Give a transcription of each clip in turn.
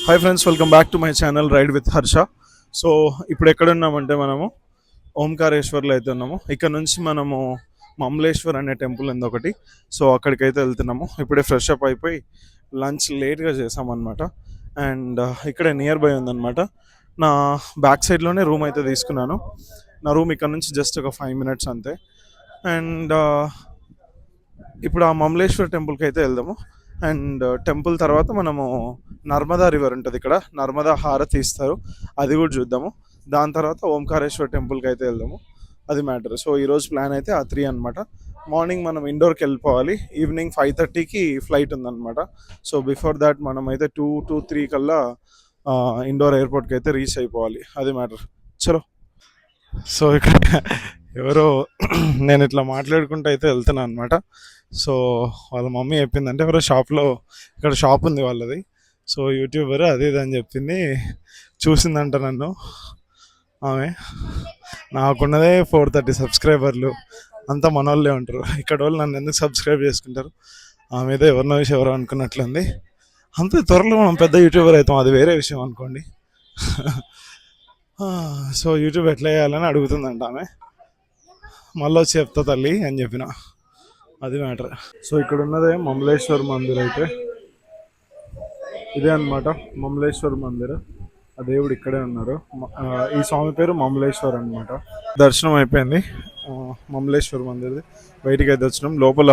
Hi friends, welcome back to my channel ride with Harsha. So ఇప్పుడు ఎక్కడున్నామంటే మనము ఓంకారేశ్వర్లో అయితే ఉన్నాము. ఇక్కడ నుంచి మనము మమలేశ్వర్ అనే టెంపుల్ ఉంది ఒకటి. సో అక్కడికైతే వెళ్తున్నాము. ఇప్పుడే ఫ్రెష్ అప్ అయిపోయి లంచ్ లేట్గా చేసామన్నమాట. అండ్ ఇక్కడే నియర్ బై ఉందన్నమాట. నా బ్యాక్ సైడ్లోనే రూమ్ అయితే తీసుకున్నాను. నా రూమ్ ఇక్కడ నుంచి జస్ట్ ఒక 5 minutes అంతే. అండ్ ఇప్పుడు ఆ మమలేశ్వర్ టెంపుల్కి అయితే వెళ్దాము. అండ్ టెంపుల్ తర్వాత మనము నర్మదా రివర్ ఉంటుంది, ఇక్కడ నర్మదా హారతి ఇస్తారు, అది కూడా చూద్దాము. దాని తర్వాత ఓంకారేశ్వర్ టెంపుల్కి అయితే వెళ్దాము, అది మ్యాటర్. సో ఈరోజు ప్లాన్ అయితే ఆ 3 అనమాట. మార్నింగ్ మనం ఇండోర్కి వెళ్ళిపోవాలి, ఈవినింగ్ 5:30కి ఫ్లైట్ ఉందన్నమాట. సో బిఫోర్ దాట్ మనం అయితే 2 to 3 కల్లా ఇండోర్ ఎయిర్పోర్ట్కి అయితే రీచ్ అయిపోవాలి, అది మ్యాటర్. చలో. సో ఇక్కడ ఎవరో నేను ఇట్లా మాట్లాడుకుంటూ అయితే వెళ్తున్నాను అనమాట. సో వాళ్ళ మమ్మీ చెప్పిందంటే ఎవరో షాప్లో, ఇక్కడ షాప్ ఉంది వాళ్ళది, సో యూట్యూబర్ అది ఇది అని చెప్పింది. చూసిందంట నన్ను ఆమె. నాకున్నదే 430 సబ్స్క్రైబర్లు, అంతా మన వాళ్ళే ఉంటారు. ఇక్కడ వాళ్ళు నన్ను ఎందుకు సబ్స్క్రైబ్ చేసుకుంటారు? ఆమె ఏదో ఎవరినో విషయం ఎవరో అనుకున్నట్లుంది. అంత త్వరలో మనం పెద్ద యూట్యూబర్ అవుతాం, అది వేరే విషయం అనుకోండి. సో యూట్యూబ్ ఎట్లా వేయాలని అడుగుతుందంట ఆమె. మళ్ళీ వచ్చి చెప్తా తల్లి అని చెప్పిన, అది మ్యాటర్. సో ఇక్కడ ఉన్నదే మమలేశ్వర్ మందిర్, అయితే ఇదే అనమాట మమలేశ్వర్ మందిర్. ఆ దేవుడు ఇక్కడే ఉన్నారు. ఈ స్వామి పేరు మమలేశ్వర్ అనమాట. దర్శనం అయిపోయింది మమలేశ్వర్ మందిర్. బయటికి అయితే వచ్చినాం. లోపల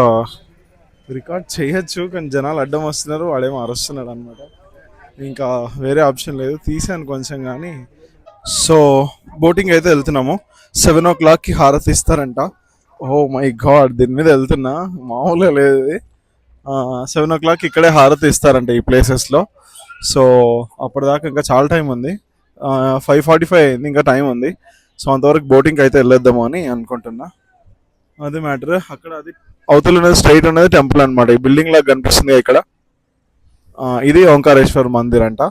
రికార్డ్ చేయొచ్చు కానీ జనాలు అడ్డం వస్తున్నారు, వాడేమో అరుస్తున్నాడు అనమాట. ఇంకా వేరే ఆప్షన్ లేదు, తీసాను కొంచెం కానీ. సో బోటింగ్ అయితే వెళ్తున్నాము. 7 o'clockకి హారతి ఇస్తారంట. ఓ మై గాడ్, దీని మీద వెళ్తున్నా, మామూలుగా లేదు ఇది. 7 o'clock ఇక్కడే హారతి ఇస్తారంట ఈ ప్లేసెస్లో. సో అప్పటిదాకా ఇంకా చాలా టైం ఉంది. 5:45 అయింది, ఇంకా టైం ఉంది. సో అంతవరకు బోటింగ్కి అయితే వెళ్ళొద్దాము అని అనుకుంటున్నా, అది మ్యాటర్. అక్కడ అది అవతల ఉన్నది స్ట్రైట్ ఉన్నది టెంపుల్ అనమాట. ఈ బిల్డింగ్ లాగా కనిపిస్తుంది ఇక్కడ, ఇది ఓంకారేశ్వర్ మందిర్ అంట.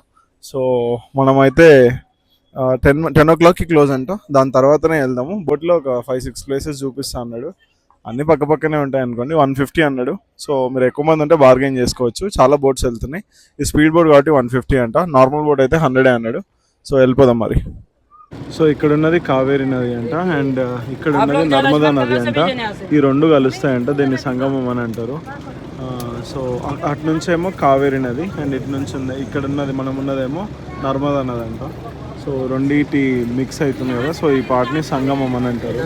సో మనమైతే 10 o'clockకి క్లోజ్ అంట. దాని తర్వాతనే వెళ్దాము. బోట్లో ఒక 5-6 ప్లేసెస్ చూపిస్తా అన్నాడు. అన్ని పక్క పక్కనే ఉంటాయి అనుకోండి. 150 అన్నాడు. సో మీరు ఎక్కువ మంది ఉంటే బార్గెన్ చేసుకోవచ్చు, చాలా బోట్స్ వెళ్తున్నాయి. ఈ స్పీడ్ బోట్ కాబట్టి 150 అంట, నార్మల్ బోట్ అయితే 100 అన్నాడు. సో వెళ్ళిపోదాం మరి. సో ఇక్కడ ఉన్నది కావేరి నది అంట, అండ్ ఇక్కడ ఉన్నది నర్మదా నది అంట. ఈ రెండు కలుస్తాయంట, దీన్ని సంగమం అని అంటారు. సో అటు నుంచేమో కావేరి నది, అండ్ ఇటు నుంచి ఉంది, ఇక్కడ ఉన్నది మనం ఉన్నదేమో నర్మదా నది అంట. సో రెండింటి మిక్స్ అవుతుంది కదా, సో ఈ పార్ట్ని సంగమం అని అంటారు.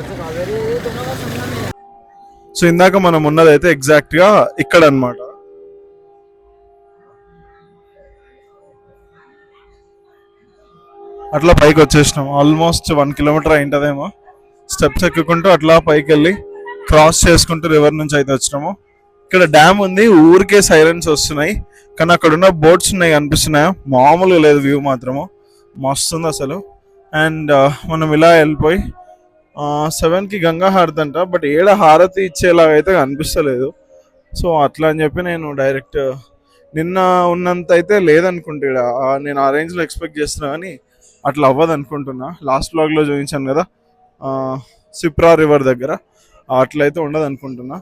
సో ఇందాక మనం ఉన్నదైతే ఎగ్జాక్ట్గా ఇక్కడ అనమాట. అట్లా పైకి వచ్చేసినాం. Almost 1 kilometer అయింటదేమో. స్టెప్స్ ఎక్కుకుంటూ అట్లా పైకి వెళ్ళి క్రాస్ చేసుకుంటూ రివర్ నుంచి అయితే వచ్చినాము. ఇక్కడ డ్యామ్ ఉంది, ఊరికే సైరన్స్ వస్తున్నాయి, కానీ అక్కడ ఉన్న బోట్స్ ఉన్నాయి కనిపిస్తున్నాయా, మామూలుగా లేదు. వ్యూ మాత్రము మస్తుంది అసలు. అండ్ మనం ఇలా వెళ్ళిపోయి 7కి గంగా హారతి అంట, బట్ ఏడ హారతి ఇచ్చేలాగా అయితే కనిపిస్తలేదు. సో అట్లా అని చెప్పి నేను డైరెక్ట్ నిన్న ఉన్నంత అయితే లేదనుకుంటే, నేను ఆ రేంజ్లో ఎక్స్పెక్ట్ చేస్తున్నా కానీ అట్లా అవ్వదు అనుకుంటున్నా. లాస్ట్ బ్లాగ్లో చూపించాను కదా సిప్రా రివర్ దగ్గర, అట్లయితే ఉండదు అనుకుంటున్నా.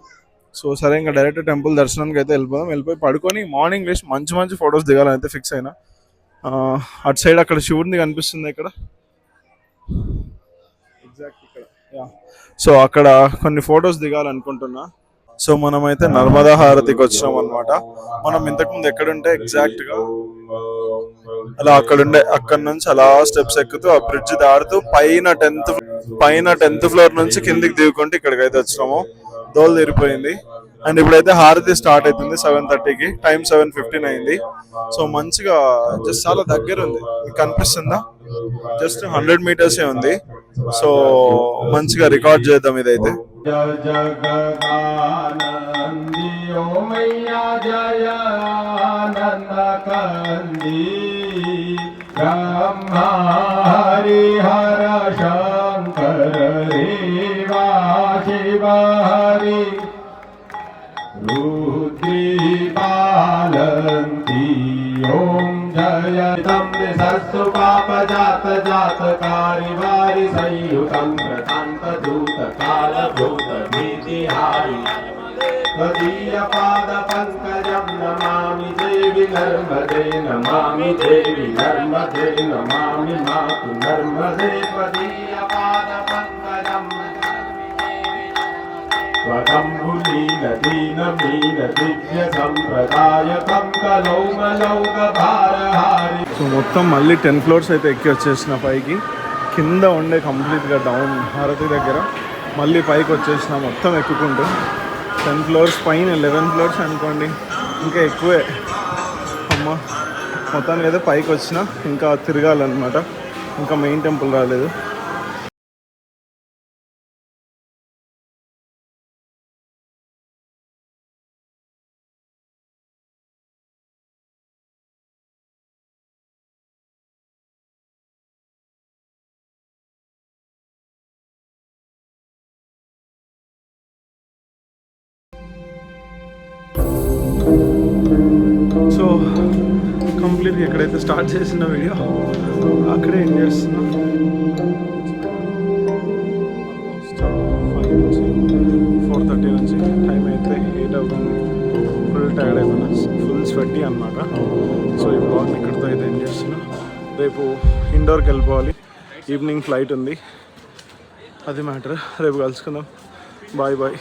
సో సరే, ఇంకా డైరెక్ట్ టెంపుల్ దర్శనానికి అయితే వెళ్ళిపోదాం. వెళ్ళిపోయి పడుకొని మార్నింగ్ లేచి మంచి మంచి ఫొటోస్ దిగాలని అయితే ఫిక్స్ అయినా. అటు సైడ్ అక్కడ శివుడిని కనిపిస్తుంది ఇక్కడ, ఎగ్జాక్ట్ ఇక్కడ. సో అక్కడ కొన్ని ఫొటోస్ దిగాలనుకుంటున్నా. సో మనమైతే నర్మదా హారతికి వచ్చినాం అనమాట. మనం ఇంతకుముందు ఎక్కడుంటే ఎగ్జాక్ట్గా అలా అక్కడ నుంచి అలా స్టెప్స్ ఎక్కుతూ ఆ బ్రిడ్జ్ దాడుతూ పైన 10th floor నుంచి కిందికి దిగుకుంటూ ఇక్కడికైతే వచ్చినాము. దోలు తీరిపోయింది. అండ్ ఇప్పుడైతే హారతి స్టార్ట్ అవుతుంది 7:30కి, టైం 7:15 అయింది. సో మంచిగా జస్ట్ చాలా దగ్గర ఉంది, మీకు కనిపిస్తుందా? జస్ట్ 100 meters ఉంది. సో మంచిగా రికార్డ్ చేద్దాం ఇదైతే. पाप जात जात कारी वारी संयुतं प्रशांत दूत काल भूत भीति हारी त्वदीयपादपङ्कजं नमामि देवि नर्मदे नमामि देवि नर्मदे नमामि मातु नर्मदे त्वदीयपादपङ्कजं स्वदम्बुलीनदीनमीनदिव्यसम्प्रदायकं कलौमलौकभारहारि. సో మొత్తం మళ్ళీ 10 ఫ్లోర్స్ అయితే ఎక్కి వచ్చేసిన పైకి. కింద ఉండే కంప్లీట్గా డౌన్ హారతి దగ్గర మళ్ళీ పైకి వచ్చేసిన మొత్తం ఎక్కుకుంటూ 10 ఫ్లోర్స్ పైన 11 ఫ్లోర్స్ అనుకోండి, ఇంకా ఎక్కువే. అమ్మ మొత్తానికి అయితే పైకి వచ్చిన, ఇంకా తిరగాలన్నమాట. ఇంకా మెయిన్ టెంపుల్ రాలేదు. సో కంప్లీట్గా ఎక్కడైతే స్టార్ట్ చేసిన వీడియో అక్కడే ఎండ్ చేస్తున్నా. ఆల్మోస్ట్ 5 నుంచి 4:30 నుంచి టైం అయితే 8 అవుతుంది. ఫుల్ టైర్డ్ అయిపోయినా, ఫుల్ స్వెట్టీ అనమాట. సో ఈ బ్లాగ్ని ఇక్కడితో అయితే ఎండ్ చేస్తున్నా. రేపు ఇండోర్కి వెళ్ళిపోవాలి, ఈవినింగ్ ఫ్లైట్ ఉంది, అది మ్యాటర్. రేపు కలుసుకుందాం. Bye bye.